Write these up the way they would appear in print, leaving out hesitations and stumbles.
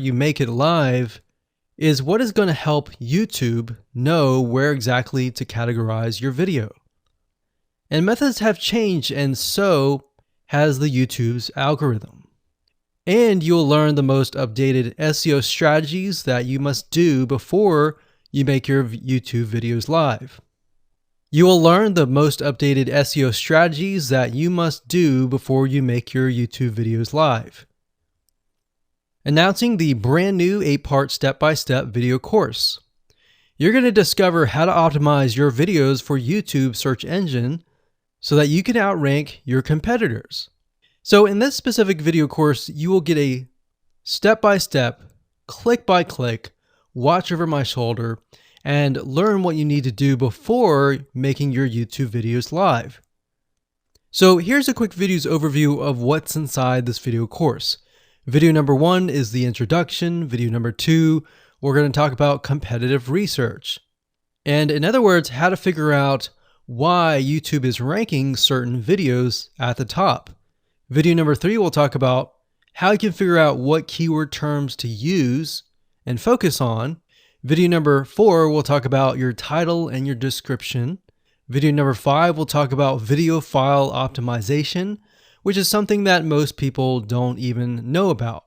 you make it live is what is going to help YouTube know where exactly to categorize your video. And methods have changed, and so has the YouTube's algorithm. And you'll learn the most updated SEO strategies that you must do before you make your YouTube videos live. You will learn the most updated SEO strategies that you must do before you make your YouTube videos live. Announcing the brand new 8-part step-by-step video course. You're going to discover how to optimize your videos for YouTube search engine so that you can outrank your competitors. So in this specific video course, you will get a step-by-step, click-by-click, watch over my shoulder, and learn what you need to do before making your YouTube videos live. So here's a quick video's overview of what's inside this video course. Video number 1 is the introduction. Video number 2, we're going to talk about competitive research. And in other words, how to figure out why YouTube is ranking certain videos at the top. Video number 3, we'll talk about how you can figure out what keyword terms to use and focus on. Video number 4, we'll talk about your title and your description. Video number 5, we'll talk about video file optimization, which is something that most people don't even know about.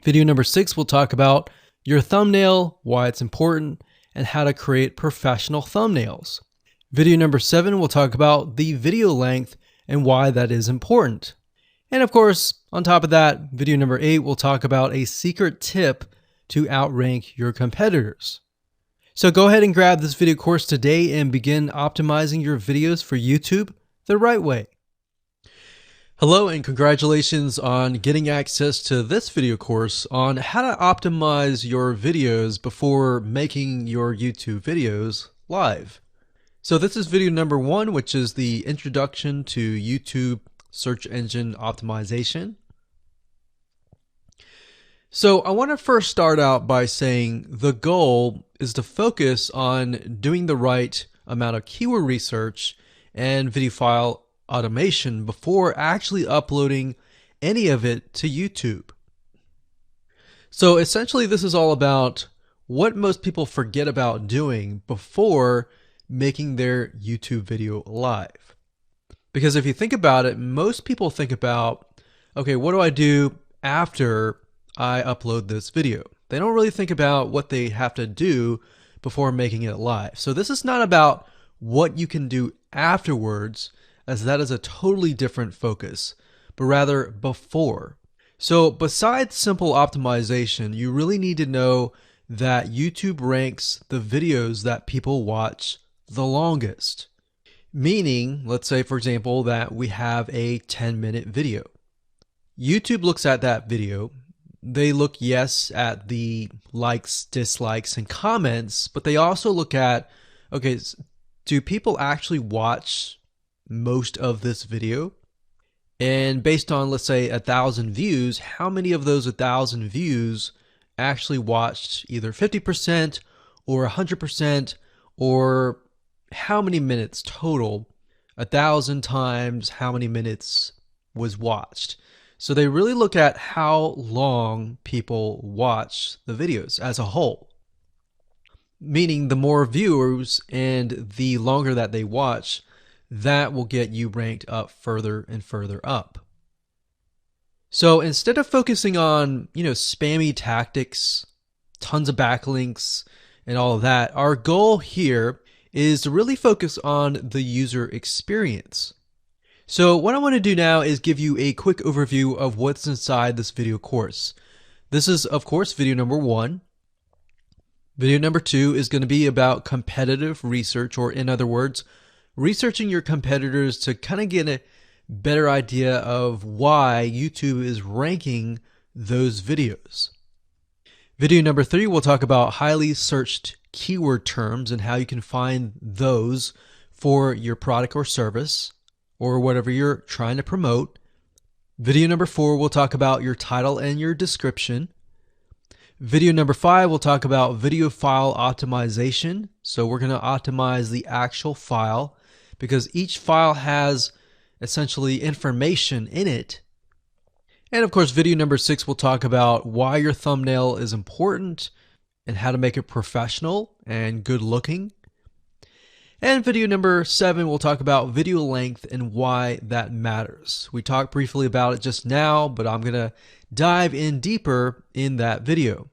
Video number 6, we'll talk about your thumbnail, why it's important, and how to create professional thumbnails. Video number 7, we'll talk about the video length and why that is important. And of course, on top of that, video number 8, we'll talk about a secret tip to outrank your competitors. So go ahead and grab this video course today and begin optimizing your videos for YouTube the right way. Hello and congratulations on getting access to this video course on how to optimize your videos before making your YouTube videos live. So this is video number 1, which is the introduction to YouTube search engine optimization. So I want to first start out by saying the goal is to focus on doing the right amount of keyword research and video file automation before actually uploading any of it to YouTube. So essentially this is all about what most people forget about doing before making their YouTube video live. Because if you think about it, most people think about, okay, what do I do after I upload this video? They don't really think about what they have to do before making it live. So this is not about what you can do afterwards, as that is a totally different focus, but rather before. So besides simple optimization, you really need to know that YouTube ranks the videos that people watch the longest. Meaning, let's say for example that we have a 10-minute video. YouTube looks at that video. They look, yes, at the likes, dislikes, and comments, but they also look at, okay, do people actually watch most of this video? And based on, let's say, 1,000 views, how many of those 1,000 views actually watched either 50% or 100%, or how many minutes total? 1,000 times how many minutes was watched. So they really look at how long people watch the videos as a whole. Meaning the more viewers and the longer that they watch, that will get you ranked up further and further up. So instead of focusing on, spammy tactics, tons of backlinks, and all of that, our goal here is to really focus on the user experience. So what I want to do now is give you a quick overview of what's inside this video course. This is, of course, video number 1. Video number 2 is going to be about competitive research, or in other words, researching your competitors to kind of get a better idea of why YouTube is ranking those videos. Video number 3, we'll talk about highly searched keyword terms and how you can find those for your product or service, or whatever you're trying to promote. Video number 4, we'll talk about your title and your description. Video number 5, we'll talk about video file optimization. So we're going to optimize the actual file because each file has essentially information in it. And of course, video number 6 will talk about why your thumbnail is important and how to make it professional and good looking. And video number 7 will talk about video length and why that matters. We talked briefly about it just now, but I'm going to dive in deeper in that video.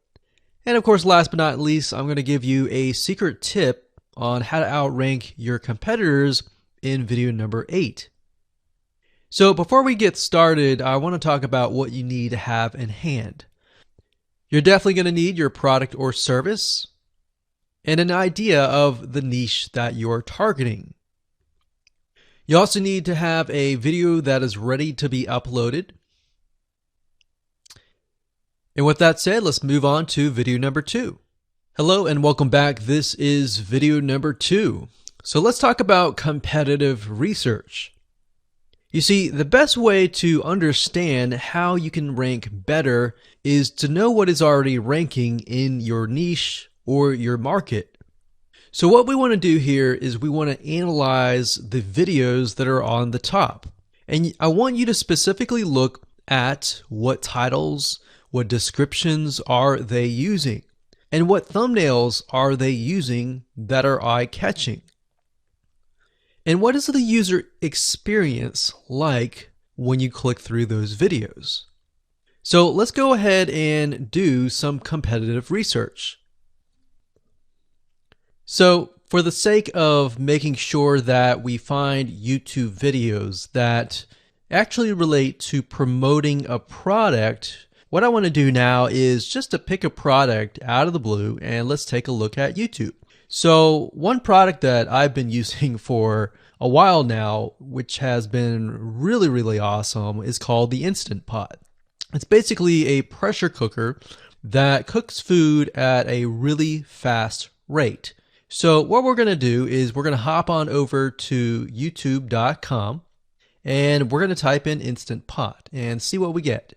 And of course, last but not least, I'm going to give you a secret tip on how to outrank your competitors in video number 8. So before we get started, I want to talk about what you need to have in hand. You're definitely going to need your product or service and an idea of the niche that you're targeting. You also need to have a video that is ready to be uploaded. And with that said, let's move on to video number 2. Hello and welcome back. This is video number 2. So let's talk about competitive research. You see, the best way to understand how you can rank better is to know what is already ranking in your niche or your market. So what we want to do here is we want to analyze the videos that are on the top. And I want you to specifically look at what titles, what descriptions are they using, and what thumbnails are they using that are eye-catching. And what is the user experience like when you click through those videos? So let's go ahead and do some competitive research. So for the sake of making sure that we find YouTube videos that actually relate to promoting a product, what I want to do now is just to pick a product out of the blue and let's take a look at YouTube. So one product that I've been using for a while now, which has been really awesome, is called the Instant Pot. It's basically a pressure cooker that cooks food at a really fast rate. So what we're going to do is we're going to hop on over to youtube.com and we're going to type in Instant Pot and see what we get.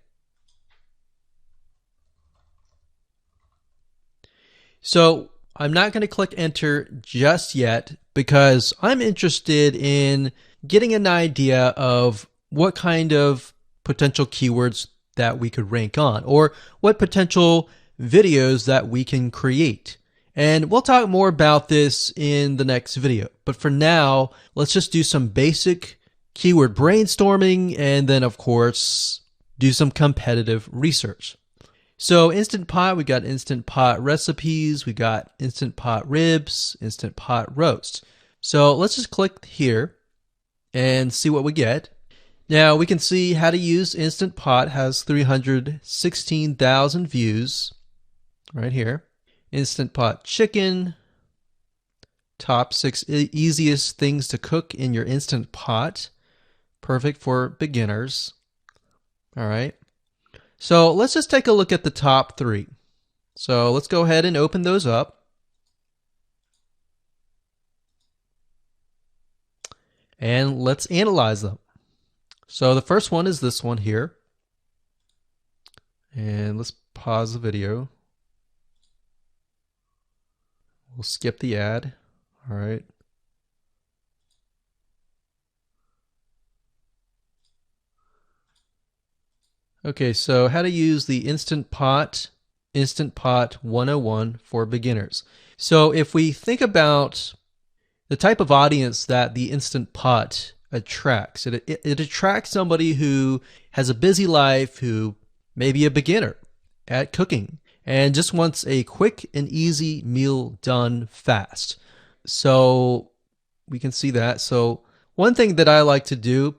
So I'm not going to click enter just yet because I'm interested in getting an idea of what kind of potential keywords that we could rank on or what potential videos that we can create. And we'll talk more about this in the next video. But for now, let's just do some basic keyword brainstorming and then of course do some competitive research. So Instant Pot, we got Instant Pot recipes, we got Instant Pot ribs, Instant Pot roast. So let's just click here and see what we get. Now we can see how to use Instant Pot has 316,000 views right here. Instant Pot chicken, top 6 easiest things to cook in your Instant Pot. Perfect for beginners. All right. So let's just take a look at the top 3. So let's go ahead and open those up. And let's analyze them. So the first one is this one here. And let's pause the video. We'll skip the ad. All right. Okay, so how to use the Instant Pot 101 for beginners. So if we think about the type of audience that the Instant Pot attracts, it attracts somebody who has a busy life, who may be a beginner at cooking and just wants a quick and easy meal done fast. So we can see that. So one thing that I like to do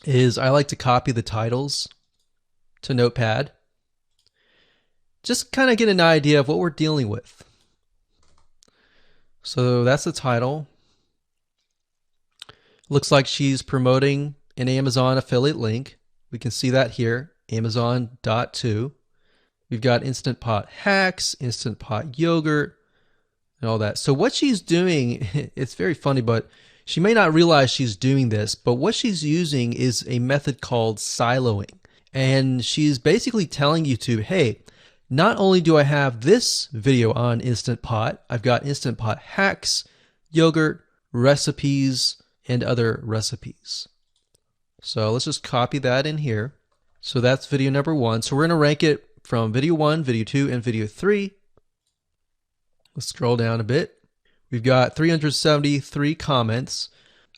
is I like to copy the titles to Notepad. Just kind of get an idea of what we're dealing with. So that's the title. Looks like she's promoting an Amazon affiliate link. We can see that here, Amazon.to. We've got Instant Pot hacks, Instant Pot yogurt, and all that. So what she's doing, it's very funny, but she may not realize she's doing this, but what she's using is a method called siloing. And she's basically telling YouTube, hey, not only do I have this video on Instant Pot, I've got Instant Pot hacks, yogurt, recipes, and other recipes. So let's just copy that in here. So that's video number 1. So we're going to rank it from video 1, video 2, and video 3. Let's scroll down a bit. We've got 373 comments.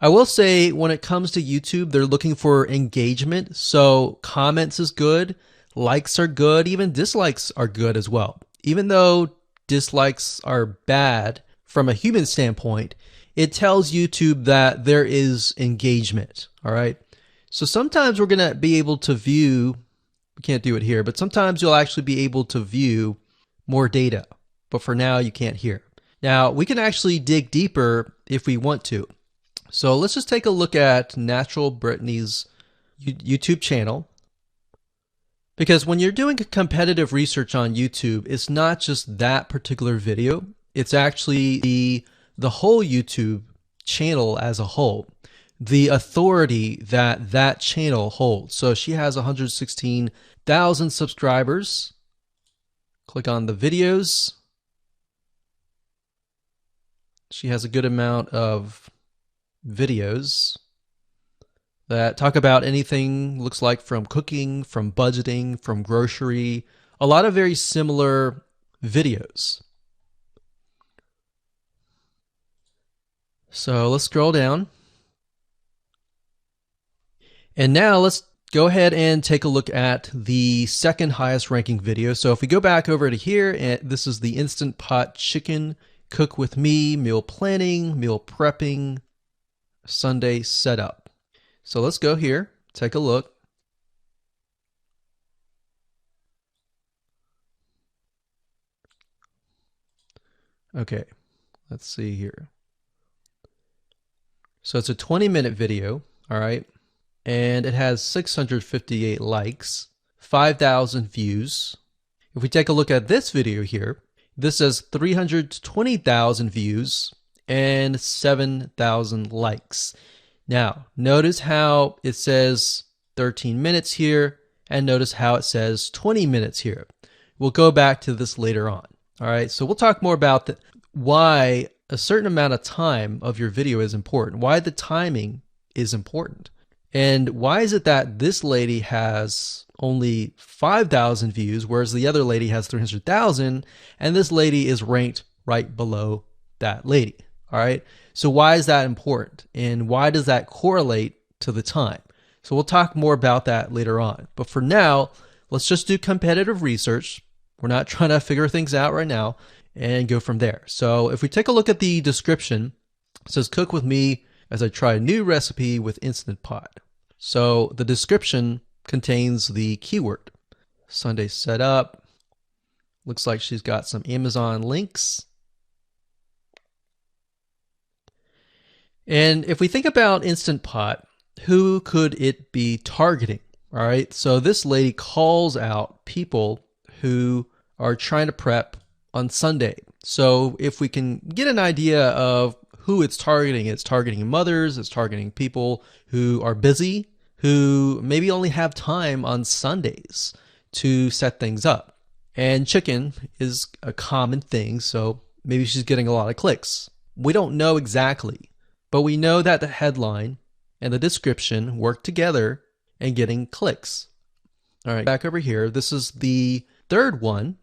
I will say when it comes to YouTube, they're looking for engagement. So comments is good, likes are good, even dislikes are good as well. Even though dislikes are bad from a human standpoint, it tells YouTube that there is engagement, all right? So sometimes we're going to be able to view, we can't do it here, but sometimes you'll actually be able to view more data. But for now, you can't hear. Now, we can actually dig deeper if we want to. So let's just take a look at Natural Brittany's YouTube channel. Because when you're doing competitive research on YouTube, it's not just that particular video. It's actually the whole YouTube channel as a whole. The authority that that channel holds. So she has 116,000 subscribers. Click on the videos. She has a good amount of videos that talk about anything, looks like from cooking, from budgeting, from grocery, a lot of very similar videos. So let's scroll down. And now let's go ahead and take a look at the second highest ranking video. So if we go back over to here, and this is the Instant Pot Chicken Cook with Me, meal planning, meal prepping, Sunday setup. So let's go here, take a look. Okay, let's see here. So it's a 20-minute video, all right, and it has 658 likes, 5,000 views. If we take a look at this video here, this has 320,000 views and 7,000 likes. Now, notice how it says 13 minutes here, and notice how it says 20 minutes here. We'll go back to this later on. All right, so we'll talk more about why a certain amount of time of your video is important, why the timing is important. And why is it that this lady has only 5,000 views, whereas the other lady has 300,000, and this lady is ranked right below that lady? All right. So why is that important? And why does that correlate to the time? So we'll talk more about that later on. But for now, let's just do competitive research. We're not trying to figure things out right now and go from there. So if we take a look at the description, it says cook with me as I try a new recipe with Instant Pot. So the description contains the keyword. Sunday setup. Looks like she's got some Amazon links. And if we think about Instant Pot, who could it be targeting? All right, so this lady calls out people who are trying to prep on Sunday. So if we can get an idea of who it's targeting mothers, it's targeting people who are busy, who maybe only have time on Sundays to set things up. And chicken is a common thing, so maybe she's getting a lot of clicks. We don't know exactly, but we know that the headline and the description work together and getting clicks. All right, back over here. This is the third one.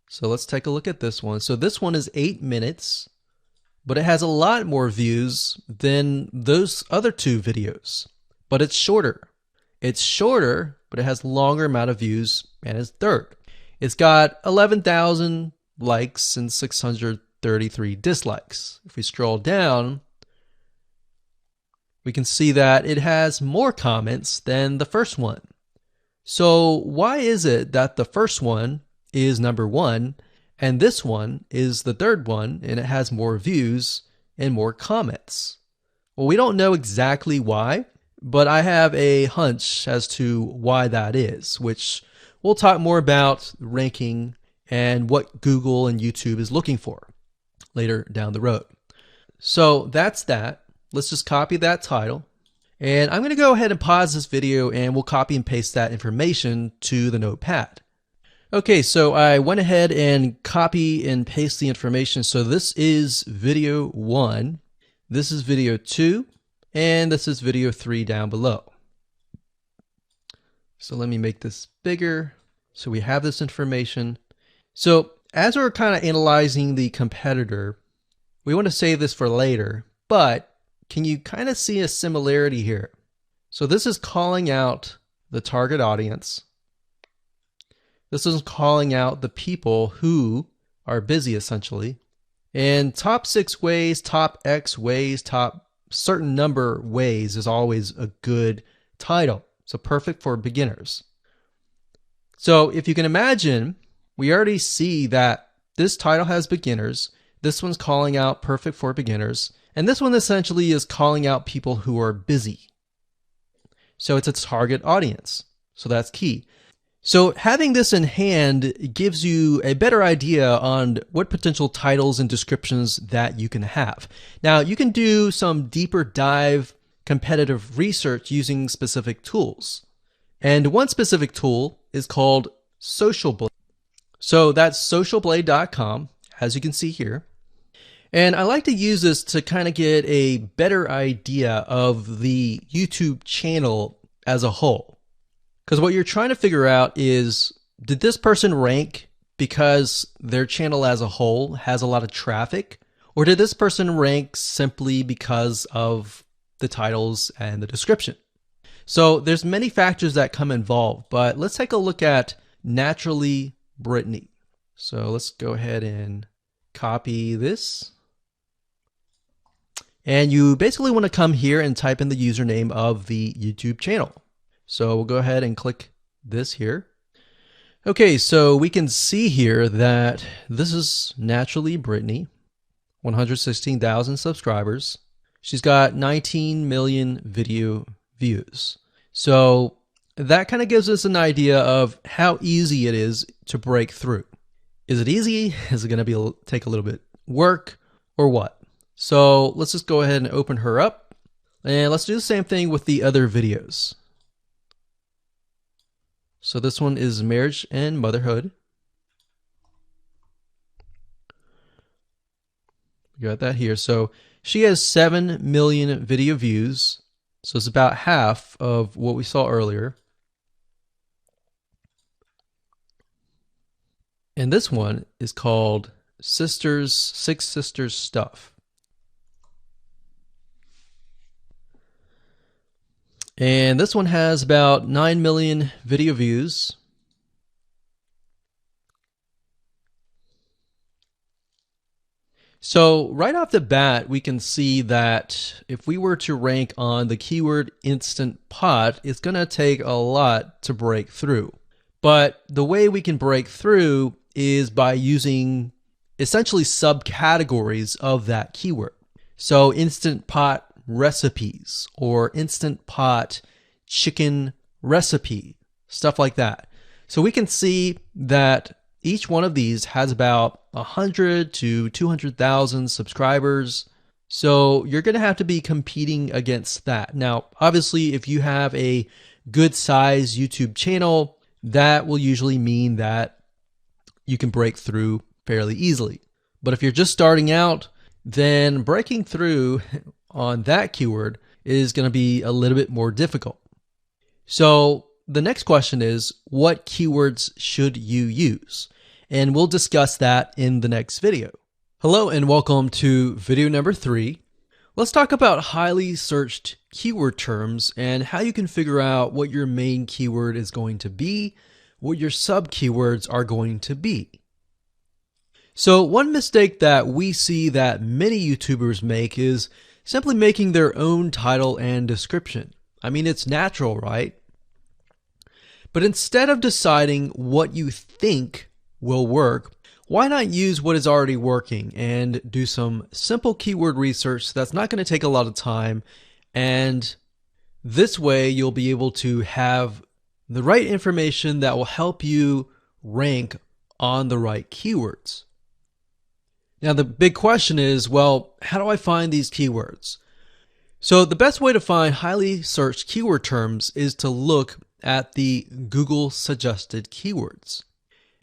So let's take a look at this one. So this one is 8 minutes, but it has a lot more views than those other two videos. But it's shorter. It's shorter, but it has longer amount of views, and it's third. It's got 11,000 likes and 633 dislikes. If we scroll down, we can see that it has more comments than the first one. So why is it that the first one is number one and this one is the third one and it has more views and more comments? Well, we don't know exactly why, but I have a hunch as to why that is, which we'll talk more about ranking and what Google and YouTube is looking for later down the road. So that's that. Let's just copy that title. And I'm going to go ahead and pause this video and we'll copy and paste that information to the notepad. Okay, so I went ahead and copy and paste the information. So this is video 1, this is video 2, and this is video 3 down below. So let me make this bigger so we have this information. So as we're kind of analyzing the competitor, we want to save this for later, but can you kind of see a similarity here? So this is calling out the target audience. This is calling out the people who are busy essentially. And top 6 ways, top X ways, top certain number ways is always a good title. So perfect for beginners. So if you can imagine, we already see that this title has beginners. This one's calling out perfect for beginners. And this one essentially is calling out people who are busy. So it's a target audience. So that's key. So having this in hand gives you a better idea on what potential titles and descriptions that you can have. Now you can do some deeper dive competitive research using specific tools. And one specific tool is called Social Blade. So that's socialblade.com, as you can see here. And I like to use this to kind of get a better idea of the YouTube channel as a whole. Because what you're trying to figure out is, did this person rank because their channel as a whole has a lot of traffic? Or did this person rank simply because of the titles and the description? So there's many factors that come involved, but let's take a look at Naturally Brittany. So let's go ahead and copy this. And you basically want to come here and type in the username of the YouTube channel. So we'll go ahead and click this here. Okay, so we can see here that this is Naturally Brittany, 116,000 subscribers. She's got 19 million video views. So that kind of gives us an idea of how easy it is to break through. Is it easy? Is it going to take a little bit work or what? So let's just go ahead and open her up, and let's do the same thing with the other videos. So this one is marriage and motherhood. We got that here. So she has 7 million video views. So it's about half of what we saw earlier. And this one is called Six Sisters Stuff. And this one has about 9 million video views. So right off the bat, we can see that if we were to rank on the keyword Instant Pot, it's going to take a lot to break through. But the way we can break through is by using essentially subcategories of that keyword. So Instant Pot recipes or Instant Pot chicken recipe, stuff like that. So we can see that each one of these has about 100 to 200,000 subscribers. So you're going to have to be competing against that. Now, obviously, if you have a good size YouTube channel, that will usually mean that you can break through fairly easily. But if you're just starting out, then breaking through on that keyword is going to be a little bit more difficult. So the next question is, what keywords should you use? And we'll discuss that in the next video. Hello and welcome to video number 3. Let's talk about highly searched keyword terms and how you can figure out what your main keyword is going to be, what your sub keywords are going to be. So one mistake that we see that many YouTubers make is simply making their own title and description. I mean, it's natural, right? But instead of deciding what you think will work, why not use what is already working and do some simple keyword research that's not going to take a lot of time, and this way you'll be able to have the right information that will help you rank on the right keywords. Now the big question is, well, how do I find these keywords? So the best way to find highly searched keyword terms is to look at the Google suggested keywords.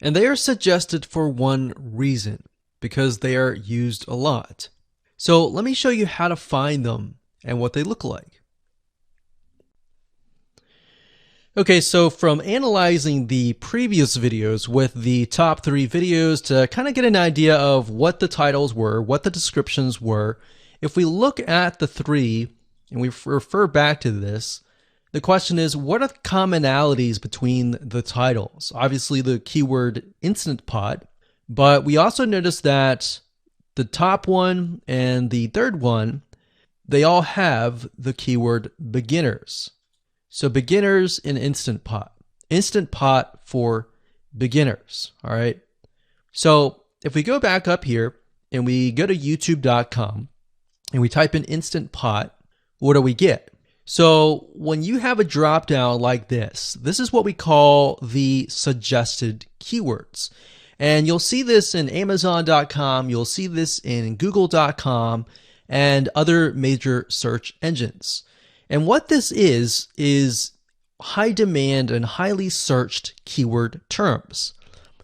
And they are suggested for one reason, because they are used a lot. So let me show you how to find them and what they look like. Okay, so from analyzing the previous videos with the top 3 videos to kind of get an idea of what the titles were, what the descriptions were, if we look at the 3 and we refer back to this, the question is, what are the commonalities between the titles? Obviously the keyword Instant Pot, but we also noticed that the top one and the third one, they all have the keyword beginners. So beginners in Instant Pot. Instant Pot for beginners, all right? So if we go back up here and we go to youtube.com and we type in Instant Pot, what do we get? So when you have a drop down like this is what we call the suggested keywords. And you'll see this in amazon.com, you'll see this in google.com and other major search engines. And what this is high demand and highly searched keyword terms.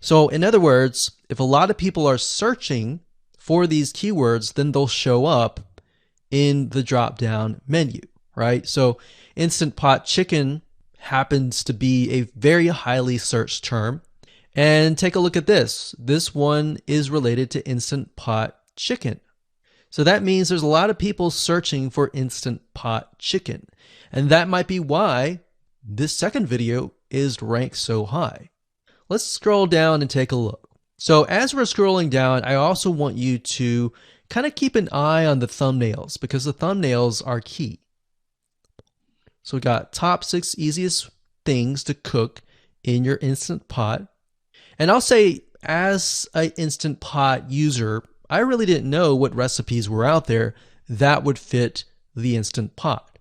So in other words, if a lot of people are searching for these keywords, then they'll show up in the drop-down menu, right? So Instant Pot Chicken happens to be a very highly searched term. And take a look at this. This one is related to Instant Pot Chicken. So that means there's a lot of people searching for Instant Pot Chicken. And that might be why this second video is ranked so high. Let's scroll down and take a look. So as we're scrolling down, I also want you to kind of keep an eye on the thumbnails because the thumbnails are key. So we got top 6 easiest things to cook in your Instant Pot. And I'll say as an Instant Pot user, I really didn't know what recipes were out there that would fit the Instant Pot.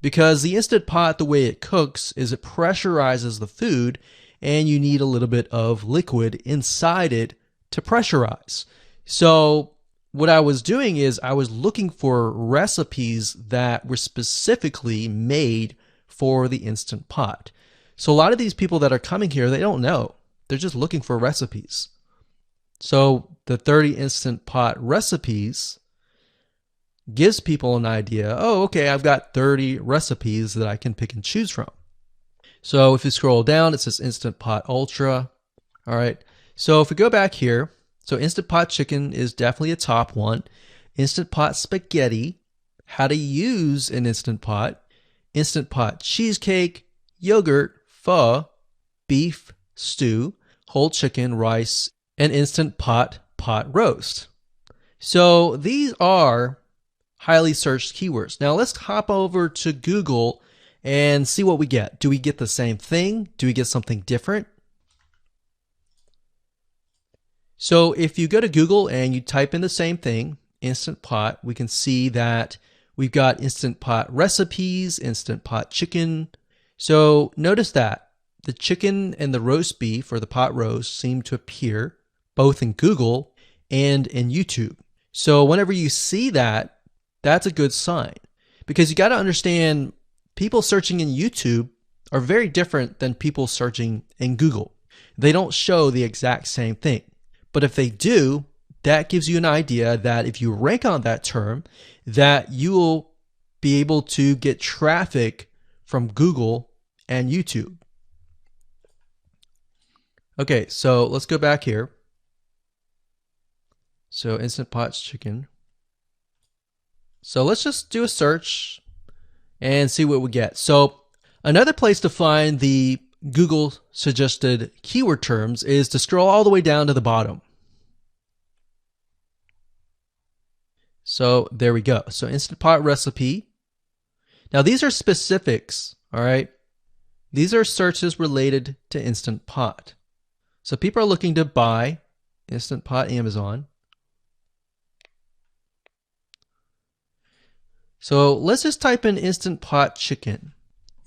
Because the Instant Pot, the way it cooks is it pressurizes the food and you need a little bit of liquid inside it to pressurize. So what I was doing is I was looking for recipes that were specifically made for the Instant Pot. So a lot of these people that are coming here, they don't know. They're just looking for recipes. So the 30 Instant Pot recipes gives people an idea. Oh, okay, I've got 30 recipes that I can pick and choose from. So if you scroll down, it says Instant Pot Ultra. All right. So if we go back here, so Instant Pot Chicken is definitely a top one. Instant Pot Spaghetti, how to use an Instant Pot. Instant Pot Cheesecake, yogurt, pho, beef stew, whole chicken, rice, and Instant Pot roast. So these are highly searched keywords. Now let's hop over to Google and see what we get. Do we get the same thing? Do we get something different? So if you go to Google and you type in the same thing, Instant Pot, we can see that we've got Instant Pot recipes, Instant Pot chicken. So notice that the chicken and the roast beef or the pot roast seem to appear both in Google and in YouTube. So whenever you see that, that's a good sign because you got to understand people searching in YouTube are very different than people searching in Google. They don't show the exact same thing. But if they do, that gives you an idea that if you rank on that term, that you will be able to get traffic from Google and YouTube. Okay, so let's go back here. So Instant Pot Chicken. So let's just do a search and see what we get. So another place to find the Google suggested keyword terms is to scroll all the way down to the bottom. So there we go. So Instant Pot recipe. Now these are specifics, all right? These are searches related to Instant Pot. So people are looking to buy Instant Pot Amazon. So let's just type in Instant Pot Chicken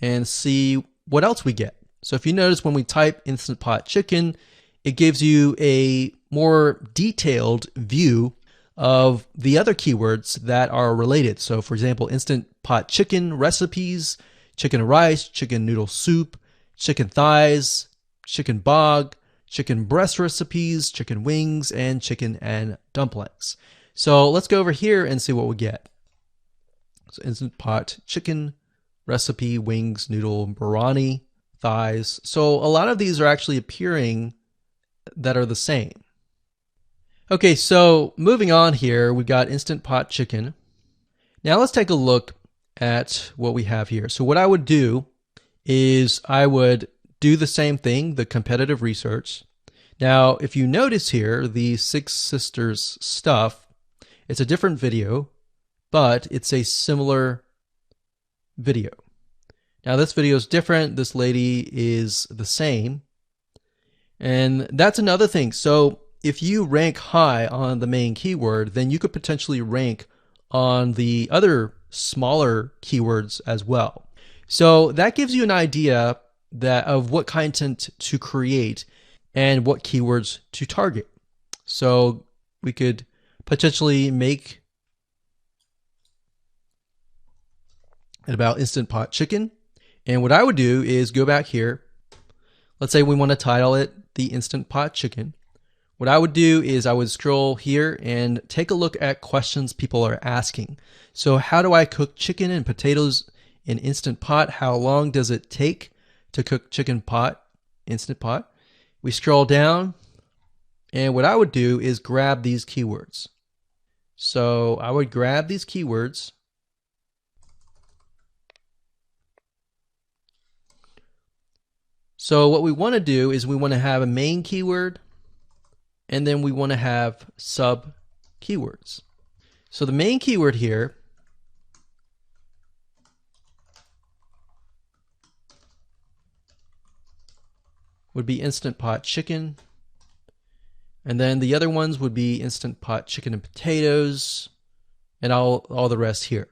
and see what else we get. So if you notice when we type Instant Pot Chicken, it gives you a more detailed view of the other keywords that are related. So for example, Instant Pot Chicken recipes, chicken rice, chicken noodle soup, chicken thighs, chicken bog, chicken breast recipes, chicken wings, and chicken and dumplings. So let's go over here and see what we get. So Instant Pot Chicken recipe, wings, noodle, biryani, thighs. So a lot of these are actually appearing that are the same. Okay, so moving on here, we've got Instant Pot Chicken. Now let's take a look at what we have here. So what I would do is I would do the same thing, the competitive research. Now, if you notice here, the Six Sisters stuff, it's a different video, but it's a similar video. Now this video is different. This lady is the same. And that's another thing. So if you rank high on the main keyword, then you could potentially rank on the other smaller keywords as well. So that gives you an idea of what content to create and what keywords to target. So we could potentially make it about Instant Pot Chicken. And what I would do is go back here. Let's say we want to title it the Instant Pot Chicken. What I would do is I would scroll here and take a look at questions people are asking. So how do I cook chicken and potatoes in Instant Pot? How long does it take to cook chicken pot, Instant Pot? We scroll down, and what I would do is grab these keywords. So I would grab these keywords. So what we want to do is we want to have a main keyword, and then we want to have sub keywords. So the main keyword here would be Instant Pot Chicken. And then the other ones would be Instant Pot Chicken and potatoes, and all the rest here.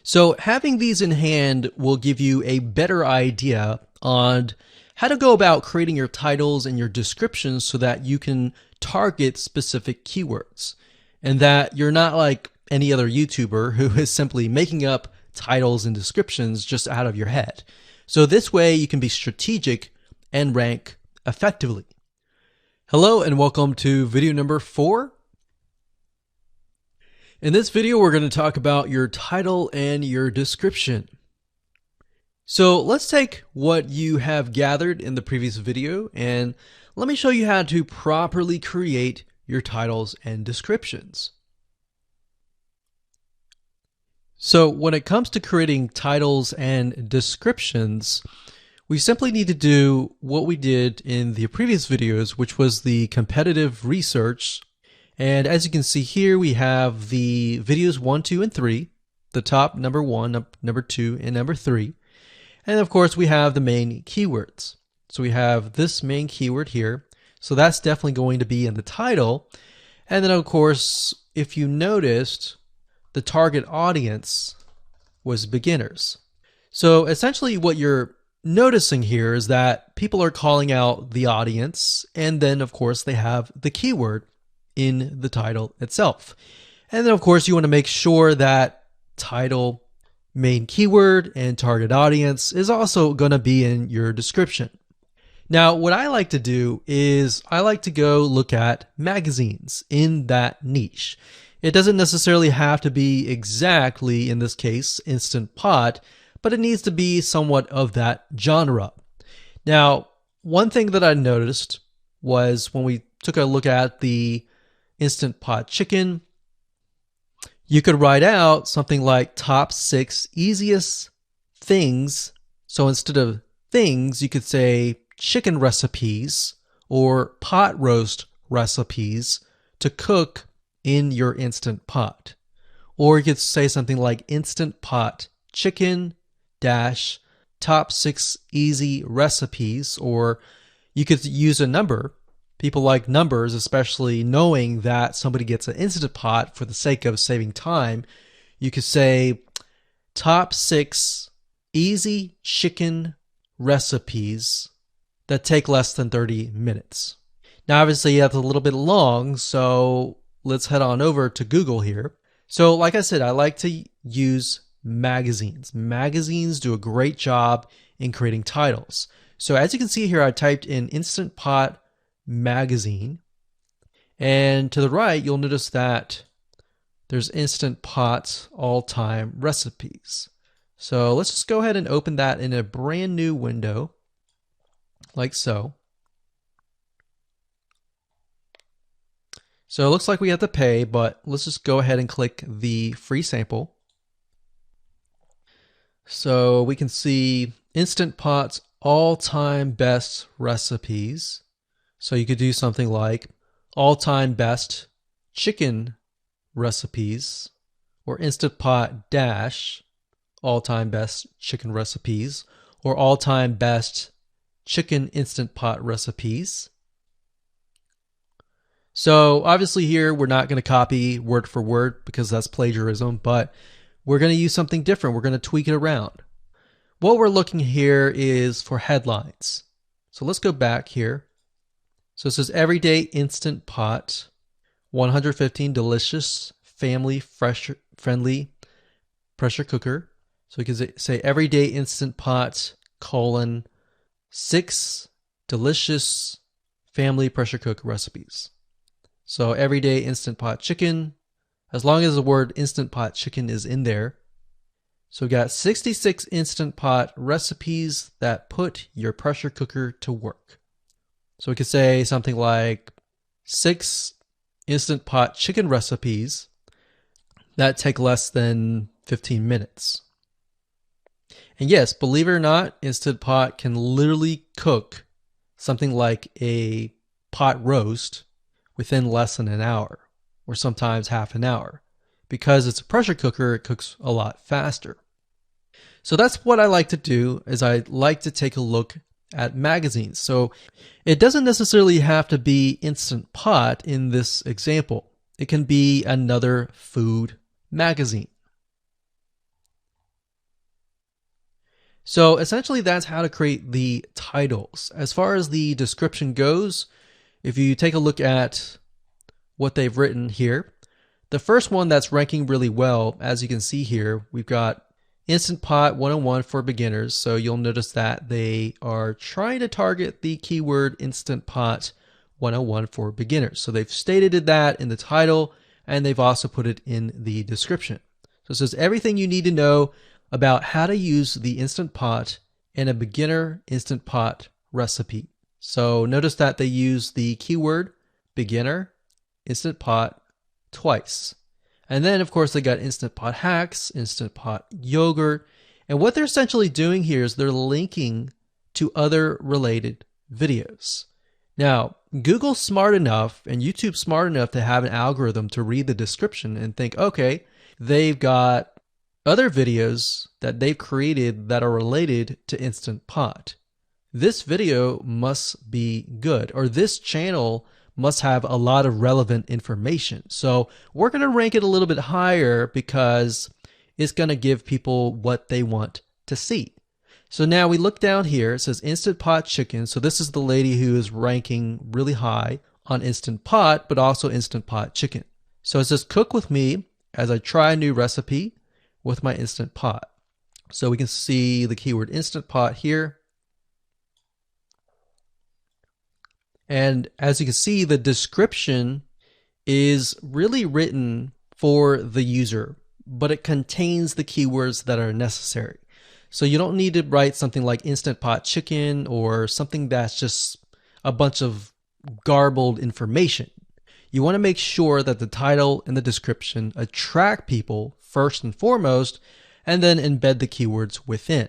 So having these in hand will give you a better idea on how to go about creating your titles and your descriptions so that you can target specific keywords, and that you're not like any other YouTuber who is simply making up titles and descriptions just out of your head. So this way you can be strategic and rank effectively. Hello and welcome to video number 4. In this video, we're going to talk about your title and your description. So let's take what you have gathered in the previous video and let me show you how to properly create your titles and descriptions. So when it comes to creating titles and descriptions, we simply need to do what we did in the previous videos, which was the competitive research. And as you can see here, we have the videos 1, 2, and 3, the top number 1, number 2, and number 3. And of course, we have the main keywords. So we have this main keyword here. So that's definitely going to be in the title. And then of course, if you noticed, the target audience was beginners. So essentially what you're noticing here is that people are calling out the audience, and then of course they have the keyword in the title itself. And then of course you want to make sure that title, main keyword, and target audience is also going to be in your description. Now what I like to do is I like to go look at magazines in that niche. It doesn't necessarily have to be exactly, in this case, Instant Pot, but it needs to be somewhat of that genre. Now, one thing that I noticed was when we took a look at the Instant Pot Chicken, you could write out something like top 6 easiest things. So instead of things, you could say chicken recipes or pot roast recipes to cook in your Instant Pot. Or you could say something like Instant Pot Chicken dash top 6 easy recipes, or you could use a number. People like numbers, especially knowing that somebody gets an Instant Pot for the sake of saving time. You could say top 6 easy chicken recipes that take less than 30 minutes. Now obviously that's a little bit long, so let's head on over to Google here. So like I said, I like to use magazines. Magazines do a great job in creating titles. So as you can see here, I typed in Instant Pot magazine, and to the right you'll notice that there's Instant Pot all-time recipes. So let's just go ahead and open that in a brand new window, like so. So it looks like we have to pay, but let's just go ahead and click the free sample. So we can see Instant Pot's all-time best recipes. So you could do something like all-time best chicken recipes, or Instant Pot dash all-time best chicken recipes, or all-time best chicken Instant Pot recipes. So obviously here we're not going to copy word for word because that's plagiarism, but we're going to use something different. We're going to tweak it around. What we're looking here is for headlines. So let's go back here. So it says Everyday Instant Pot, 115 delicious, family friendly pressure cooker. So we can say Everyday Instant Pot, colon, 6 delicious family pressure cooker recipes. So Everyday Instant Pot chicken, as long as the word Instant Pot chicken is in there. So we got 66 Instant Pot recipes that put your pressure cooker to work. So we could say something like 6 Instant Pot chicken recipes that take less than 15 minutes. And yes, believe it or not, Instant Pot can literally cook something like a pot roast within less than an hour, or sometimes half an hour. Because it's a pressure cooker, it cooks a lot faster. So that's what I like to do, is I like to take a look at magazines. So it doesn't necessarily have to be Instant Pot in this example. It can be another food magazine. So essentially that's how to create the titles. As far as the description goes, if you take a look at what they've written here, the first one that's ranking really well, as you can see here, we've got Instant Pot 101 for beginners. So you'll notice that they are trying to target the keyword Instant Pot 101 for beginners. So they've stated that in the title, and they've also put it in the description. So it says everything you need to know about how to use the Instant Pot in a beginner Instant Pot recipe. So notice that they use the keyword beginner Instant Pot twice. And then, of course, they got Instant Pot hacks, Instant Pot yogurt. And what they're essentially doing here is they're linking to other related videos. Now, Google's smart enough and YouTube's smart enough to have an algorithm to read the description and think, okay, they've got other videos that they've created that are related to Instant Pot. This video must be good, or this channel must have a lot of relevant information. So we're going to rank it a little bit higher because it's going to give people what they want to see. So now we look down here, it says Instant Pot chicken. So this is the lady who is ranking really high on Instant Pot, but also Instant Pot chicken. So it says cook with me as I try a new recipe with my Instant Pot. So we can see the keyword Instant Pot here. And as you can see, the description is really written for the user, but it contains the keywords that are necessary. So you don't need to write something like Instant Pot chicken or something that's just a bunch of garbled information. You want to make sure that the title and the description attract people first and foremost, and then embed the keywords within.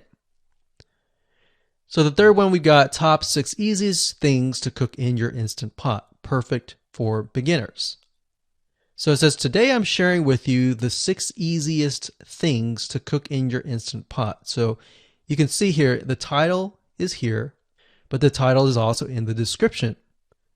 So the third one, we've got top 6 easiest things to cook in your Instant Pot, perfect for beginners. So it says, today I'm sharing with you the 6 easiest things to cook in your Instant Pot. So you can see here, the title is here, but the title is also in the description.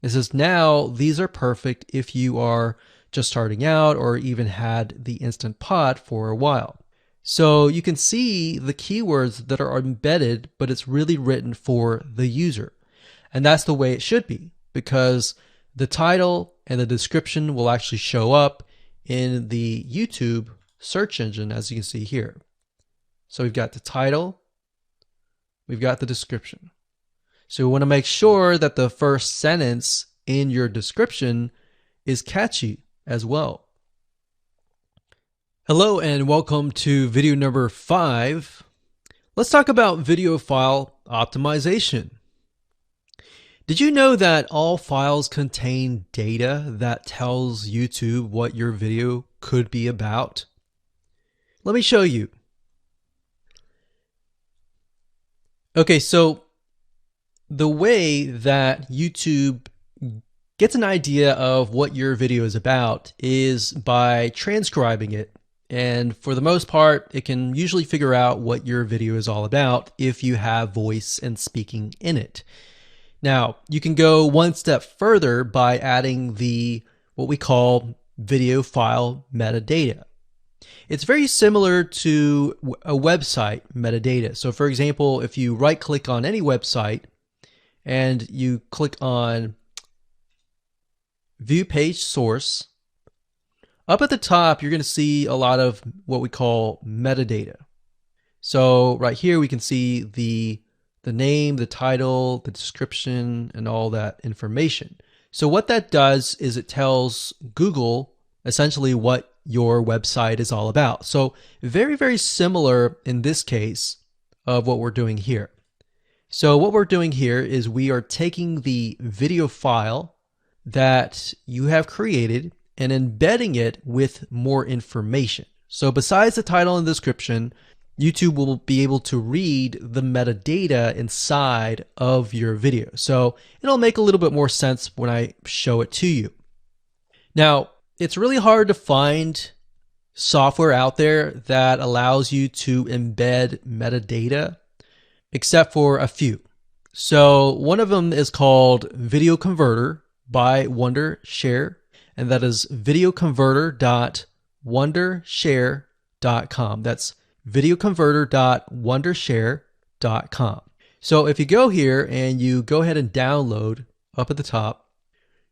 It says, now these are perfect if you are just starting out or even had the Instant Pot for a while. So you can see the keywords that are embedded, but it's really written for the user. And that's the way it should be, because the title and the description will actually show up in the YouTube search engine, as you can see here. So we've got the title, we've got the description. So we want to make sure that the first sentence in your description is catchy as well. Hello and welcome to video number 5 Let's talk about video file optimization. Did you know that all files contain data that tells YouTube what your video could be about? Let me show you. Okay, so the way that YouTube gets an idea of what your video is about is by transcribing it. And for the most part, it can usually figure out what your video is all about if you have voice and speaking in it. Now, you can go one step further by adding what we call video file metadata. It's very similar to a website metadata. So for example, if you right click on any website and you click on View Page Source, up at the top, you're going to see a lot of what we call metadata. So right here, we can see the name, the title, the description, and all that information. So what that does is it tells Google essentially what your website is all about. So very, very similar in this case of what we're doing here. So what we're doing here is we are taking the video file that you have created and embedding it with more information. So besides the title and description, YouTube will be able to read the metadata inside of your video. So it'll make a little bit more sense when I show it to you. Now, it's really hard to find software out there that allows you to embed metadata, except for a few. So one of them is called Video Converter by Wondershare, and that is videoconverter.wondershare.com. That's videoconverter.wondershare.com. So if you go here and you go ahead and download up at the top,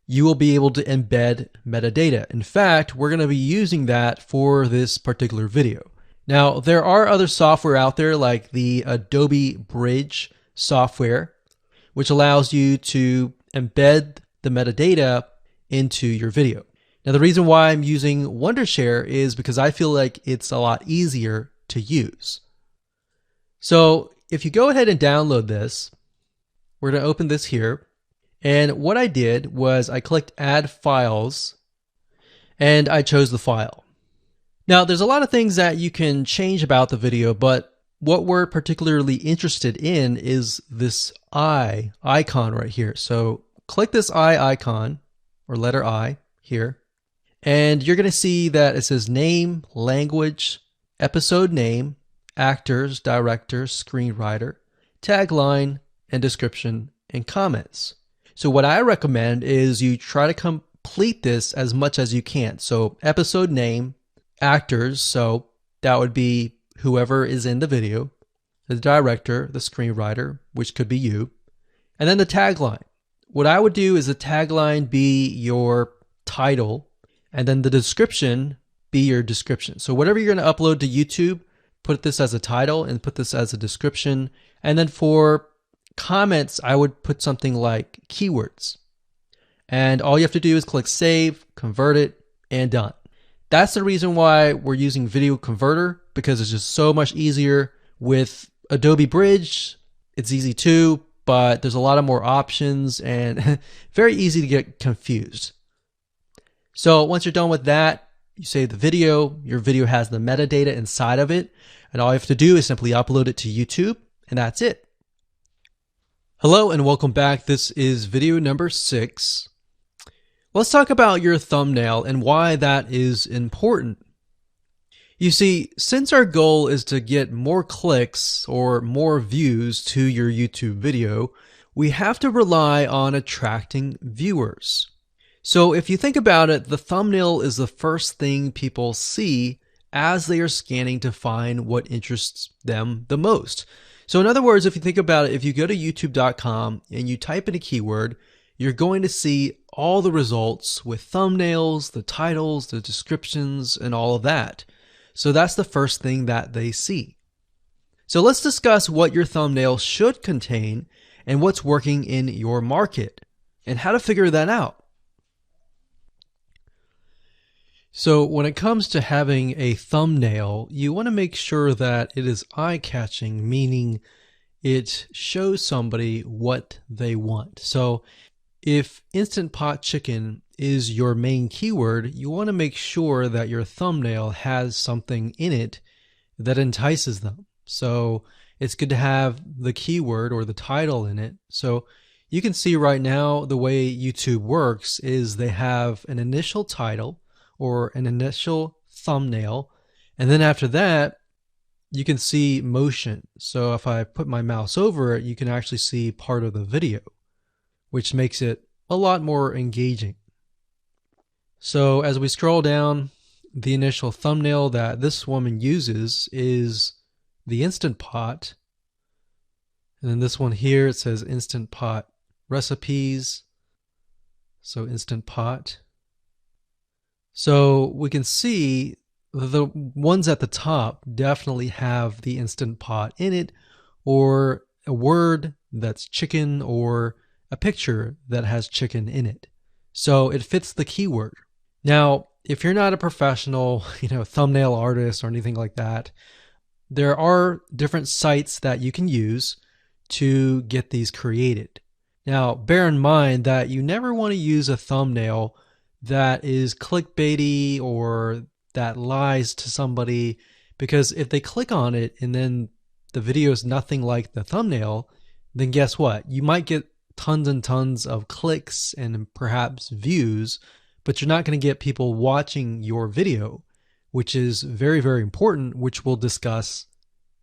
you will be able to embed metadata. In fact, we're going to be using that for this particular video. Now, there are other software out there like the Adobe Bridge software, which allows you to embed the metadata into your video. Now, the reason why I'm using Wondershare is because I feel like it's a lot easier to use. So if you go ahead and download this, we're going to open this here. And what I did was I clicked Add Files and I chose the file. Now, there's a lot of things that you can change about the video, but what we're particularly interested in is this I icon right here. So click this I icon or letter I here, and you're going to see that it says name, language, episode name, actors, director, screenwriter, tagline, and description and comments. So what I recommend is you try to complete this as much as you can. So episode name, actors, so that would be whoever is in the video, the director, the screenwriter, which could be you, and then the tagline. What I would do is the tagline be your title, and then the description be your description. So whatever you're going to upload to YouTube, put this as a title and put this as a description. And then for comments, I would put something like keywords. And all you have to do is click save, convert it, and done. That's the reason why we're using Video Converter, because it's just so much easier. With Adobe Bridge, it's easy too, but there's a lot of more options and very easy to get confused. So once you're done with that, you save the video. Your video has the metadata inside of it, and all you have to do is simply upload it to YouTube, and that's it. Hello and welcome back. This is video number 6. Let's talk about your thumbnail and why that is important. You see, since our goal is to get more clicks or more views to your YouTube video, we have to rely on attracting viewers. So if you think about it, the thumbnail is the first thing people see as they are scanning to find what interests them the most. So in other words, if you think about it, if you go to youtube.com and you type in a keyword, you're going to see all the results with thumbnails, the titles, the descriptions, and all of that. So that's the first thing that they see. So let's discuss what your thumbnail should contain and what's working in your market and how to figure that out. So when it comes to having a thumbnail, you want to make sure that it is eye-catching, meaning it shows somebody what they want. So if Instant Pot Chicken is your main keyword, you want to make sure that your thumbnail has something in it that entices them. So it's good to have the keyword or the title in it. So you can see right now the way YouTube works is they have an initial title or an initial thumbnail, and then after that you can see motion. So if I put my mouse over it, you can actually see part of the video, which makes it a lot more engaging. So as we scroll down, the initial thumbnail that this woman uses is the Instant Pot. And then this one here, it says Instant Pot recipes. So Instant Pot. So we can see the ones at the top definitely have the Instant Pot in it, or a word that's chicken, or a picture that has chicken in it. So it fits the keyword. Now, if you're not a professional, thumbnail artist or anything like that, there are different sites that you can use to get these created. Now, bear in mind that you never want to use a thumbnail that is clickbaity or that lies to somebody, because if they click on it and then the video is nothing like the thumbnail, then guess what? You might get tons and tons of clicks and perhaps views, but you're not going to get people watching your video, which is very, very important, which we'll discuss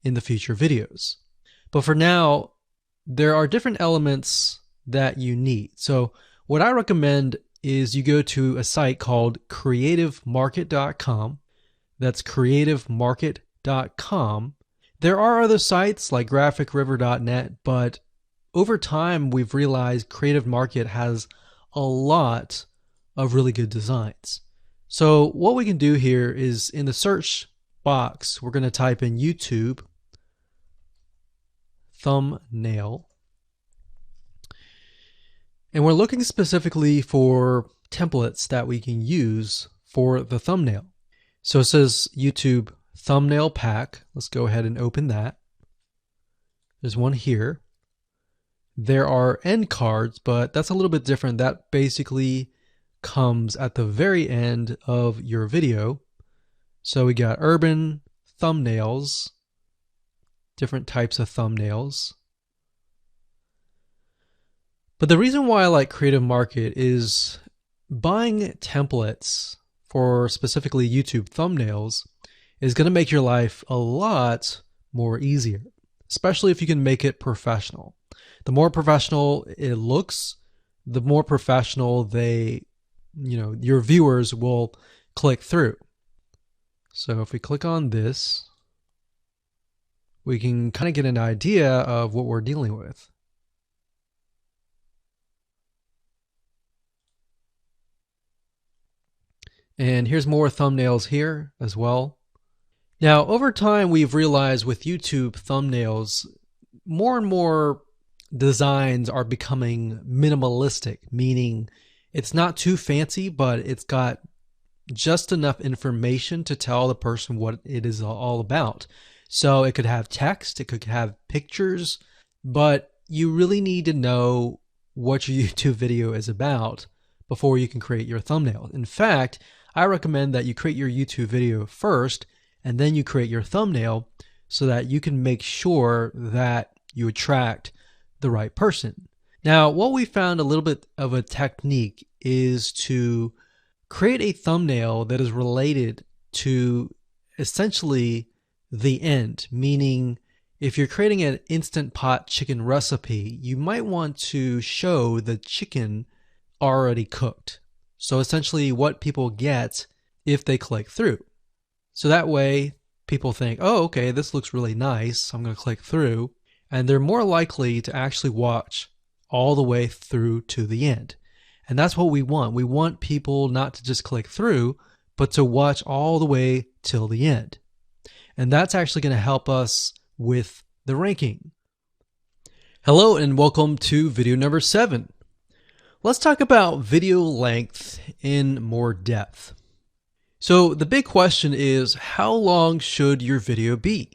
in the future videos. But for now, there are different elements that you need. So what I recommend is you go to a site called creativemarket.com. That's creativemarket.com. There are other sites like graphicriver.net, but over time we've realized Creative Market has a lot of really good designs. So what we can do here is in the search box, we're going to type in YouTube thumbnail. And we're looking specifically for templates that we can use for the thumbnail. So it says YouTube thumbnail pack. Let's go ahead and open that. There's one here. There are end cards, but that's a little bit different. That basically comes at the very end of your video. So we got urban thumbnails, different types of thumbnails. But the reason why I like Creative Market is buying templates for specifically YouTube thumbnails is going to make your life a lot more easier, especially if you can make it professional. The more professional it looks, the more professional your viewers will click through. So if we click on this, we can kind of get an idea of what we're dealing with. And here's more thumbnails here as well. Now, over time, we've realized with YouTube thumbnails, more and more designs are becoming minimalistic, meaning it's not too fancy, but it's got just enough information to tell the person what it is all about. So it could have text, it could have pictures, but you really need to know what your YouTube video is about before you can create your thumbnail. In fact, I recommend that you create your YouTube video first and then you create your thumbnail so that you can make sure that you attract the right person. Now, what we found a little bit of a technique is to create a thumbnail that is related to essentially the end, meaning if you're creating an Instant Pot chicken recipe, you might want to show the chicken already cooked. So essentially what people get if they click through. So that way people think, oh, okay, this looks really nice. I'm going to click through. And they're more likely to actually watch all the way through to the end. And that's what we want. We want people not to just click through, but to watch all the way till the end. And that's actually going to help us with the ranking. Hello and welcome to video number 7. Let's talk about video length in more depth. So the big question is, how long should your video be?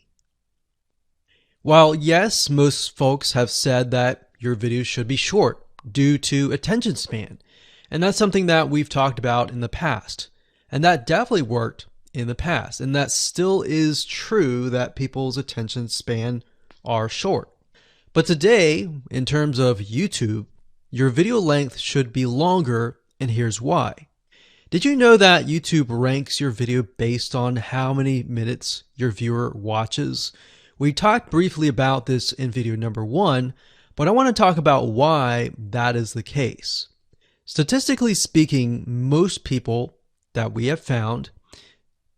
While yes, most folks have said that your video should be short due to attention span, and that's something that we've talked about in the past, and that definitely worked in the past, and that still is true that people's attention span are short. But today, in terms of YouTube, your video length should be longer, and here's why. Did you know that YouTube ranks your video based on how many minutes your viewer watches? We talked briefly about this in video number 1, but I want to talk about why that is the case. Statistically speaking, most people that we have found,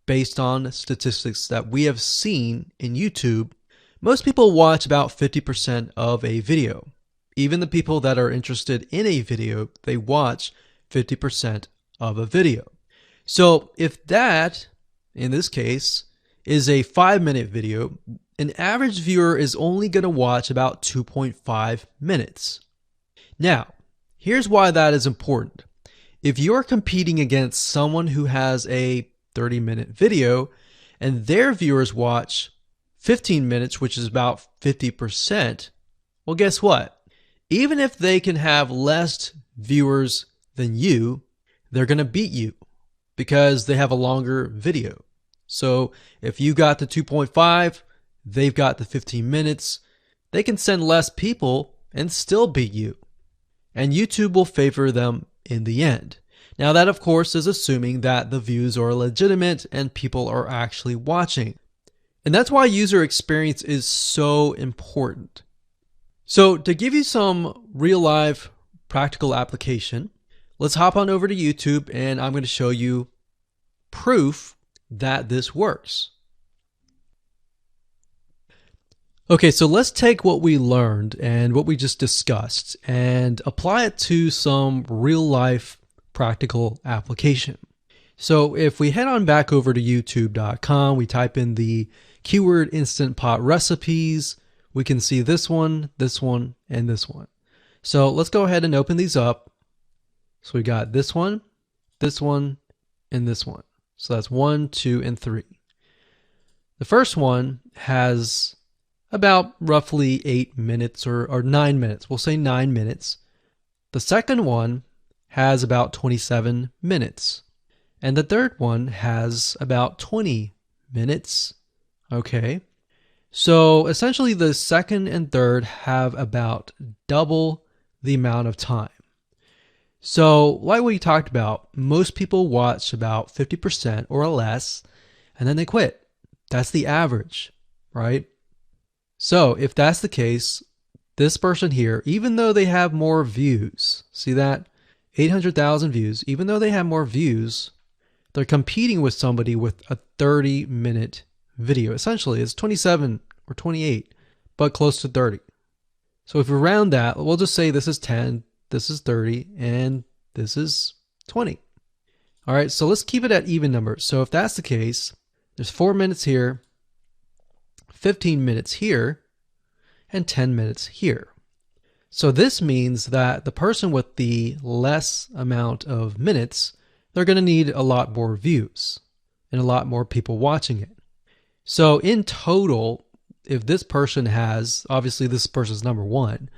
based on statistics that we have seen in YouTube, most people watch about 50% of a video. Even the people that are interested in a video, they watch 50% of a video. So if that, in this case, is a 5-minute video, an average viewer is only going to watch about 2.5 minutes. Now, here's why that is important. If you're competing against someone who has a 30-minute video and their viewers watch 15 minutes, which is about 50%, well, guess what? Even if they can have less viewers than you, they're going to beat you because they have a longer video. So if you got the 2.5, they've got the 15 minutes, they can send less people and still beat you. And YouTube will favor them in the end. Now that, of course, is assuming that the views are legitimate and people are actually watching. And that's why user experience is so important. So to give you some real life practical application, let's hop on over to YouTube and I'm going to show you proof that this works. Okay, so let's take what we learned and what we just discussed and apply it to some real life practical application. So if we head on back over to youtube.com, we type in the keyword Instant Pot recipes, we can see this one, and this one. So let's go ahead and open these up. So we got this one, and this one. So that's 1, 2, and 3. The first one has about roughly 8 minutes or 9 minutes. We'll say 9 minutes. The second one has about 27 minutes. And the third one has about 20 minutes. Okay. So essentially the second and third have about double the amount of time. So like we talked about, most people watch about 50% or less, and then they quit. That's the average, right? So if that's the case, this person here, even though they have more views, see that? 800,000 views, even though they have more views, they're competing with somebody with a 30-minute video. Essentially, it's 27 or 28, but close to 30. So if we round that, we'll just say this is 10, this is 30, and this is 20. All right, so let's keep it at even numbers. So if that's the case, there's 4 minutes here, 15 minutes here, and 10 minutes here. So this means that the person with the less amount of minutes, they're going to need a lot more views and a lot more people watching it. So in total, if this person has, obviously this person's number 1,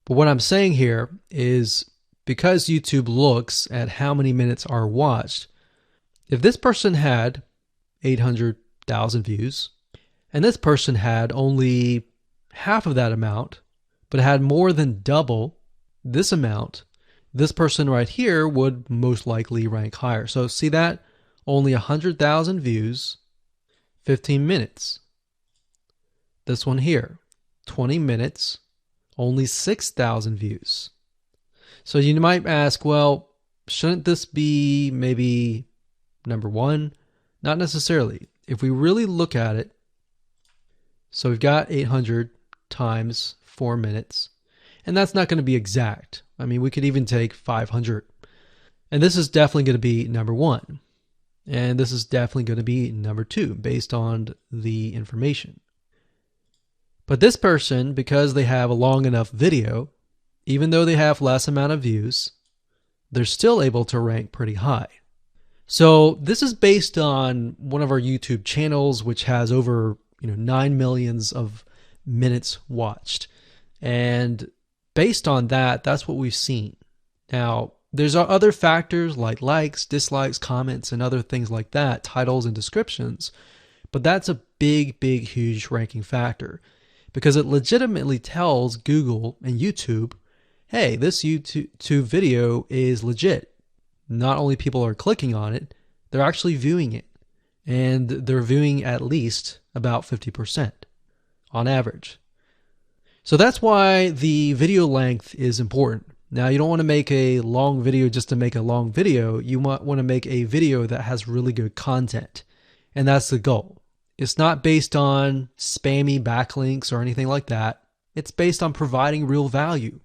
but what I'm saying here is because YouTube looks at how many minutes are watched, if this person had 800,000 views and this person had only half of that amount, but had more than double this amount, this person right here would most likely rank higher. So see that? Only 100,000 views, 15 minutes. This one here, 20 minutes, only 6,000 views. So you might ask, well, shouldn't this be maybe number 1? Not necessarily. If we really look at it, so we've got 800 times 4 minutes, and that's not going to be exact. I mean, we could even take 500. And this is definitely going to be number 1. And this is definitely going to be number 2 based on the information. But this person, because they have a long enough video, even though they have less amount of views, they're still able to rank pretty high. So this is based on one of our YouTube channels, which has over 9 millions of minutes watched. And based on that, that's what we've seen. Now, there's other factors like likes, dislikes, comments, and other things like that, titles and descriptions. But that's a big, huge ranking factor because it legitimately tells Google and YouTube, hey, this YouTube video is legit. Not only people are clicking on it, they're actually viewing it. And they're viewing at least about 50% on average. So that's why the video length is important. Now, you don't want to make a long video just to make a long video. You might want to make a video that has really good content. And that's the goal. It's not based on spammy backlinks or anything like that. It's based on providing real value.